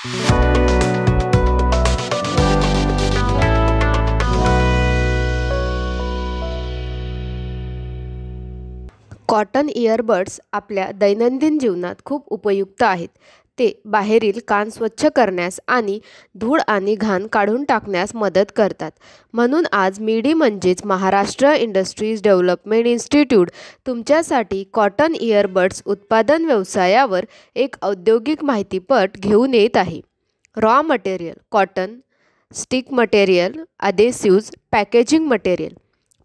Cotton earbuds आपल्या दैनंदिन जीवनात खूप उपयुक्त आहेत. ते बाहेरील कान स्वच्छ करण्यास आणि धूळ आणि घाण काढून टाकण्यास मदत करतात. म्हणून आज मिडी म्हणजेच महाराष्ट्र इंडस्ट्रीज डेव्हलपमेंट इन्स्टिट्यूट तुमच्यासाठी कॉटन इयरबड्स उत्पादन व्यवसायावर एक औद्योगिक माहितीपट घेऊन येत आहे. Raw material cotton, stick material, adhesives, packaging material.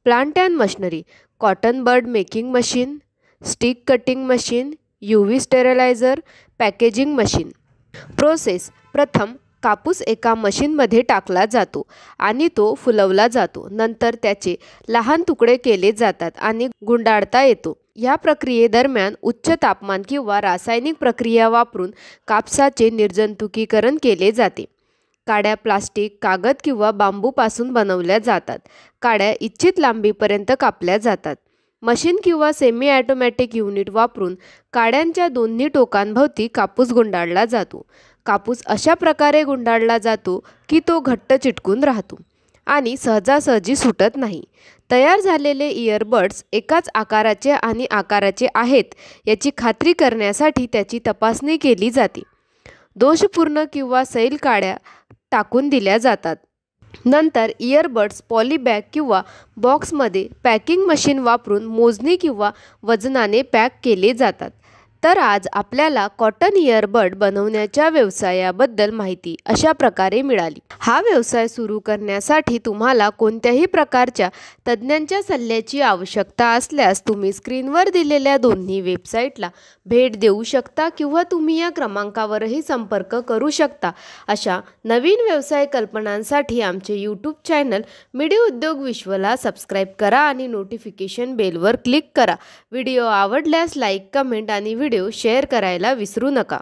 Plant and machinery cotton bud making machine, stick cutting machine, UV steriliser, packaging machine. Process प्रथम कापूस एका मशीनमध्ये टाकला जातो आणि तो फुलवला जातो. नंतर त्याचे लहान तुकडे केले जातात आणि गुंडाळता येतो. या प्रक्रियेदरम्यान उच्च तापमान किंवा रासायनिक प्रक्रिया वापरून कापसाचे निर्जंतुकीकरण केले जाते. काड्या प्लास्टिक, कागद किंवा बांबूपासून बनवल्या जातात. काड्या इच्छित लांबीपर्यंत कापल्या जातात. मशीन किंवा सेमी ॲटोमॅटिक युनिट वापरून काड्यांच्या दोन्ही टोकांभोवती कापूस गुंडाळला जातो. कापूस अशा प्रकारे गुंडाळला जातो की तो घट्ट चिटकून राहतो आणि सहजासहजी सुटत नाही. तयार झालेले इयरबड्स एकाच आकाराचे आणि आकाराचे आहेत याची खात्री करण्यासाठी त्याची तपासणी केली जाते. दोषपूर्ण किंवा सैल काड्या टाकून दिल्या जातात. नंतर इयरबड्स पॉलीबॅग किंवा बॉक्समध्ये पॅकिंग मशीन वापरून मोजणी किंवा वजनाने पॅक केले जातात. तर आज आपल्याला कॉटन इयरबड बनवण्याच्या व्यवसायाबद्दल माहिती अशा प्रकारे मिळाली. हा व्यवसाय सुरू करण्यासाठी तुम्हाला कोणत्याही प्रकारच्या तज्ज्ञांच्या सल्ल्याची आवश्यकता असल्यास तुम्ही स्क्रीनवर दिलेल्या दोन्ही वेबसाईटला भेट देऊ शकता किंवा तुम्ही या क्रमांकावरही संपर्क करू शकता. अशा नवीन व्यवसाय कल्पनांसाठी आमचे यूट्यूब चॅनल मिडी उद्योग विश्वला सबस्क्राईब करा आणि नोटिफिकेशन बेलवर क्लिक करा. व्हिडिओ आवडल्यास लाईक, कमेंट आणि व्हिडिओ शेअर करायला विसरू नका.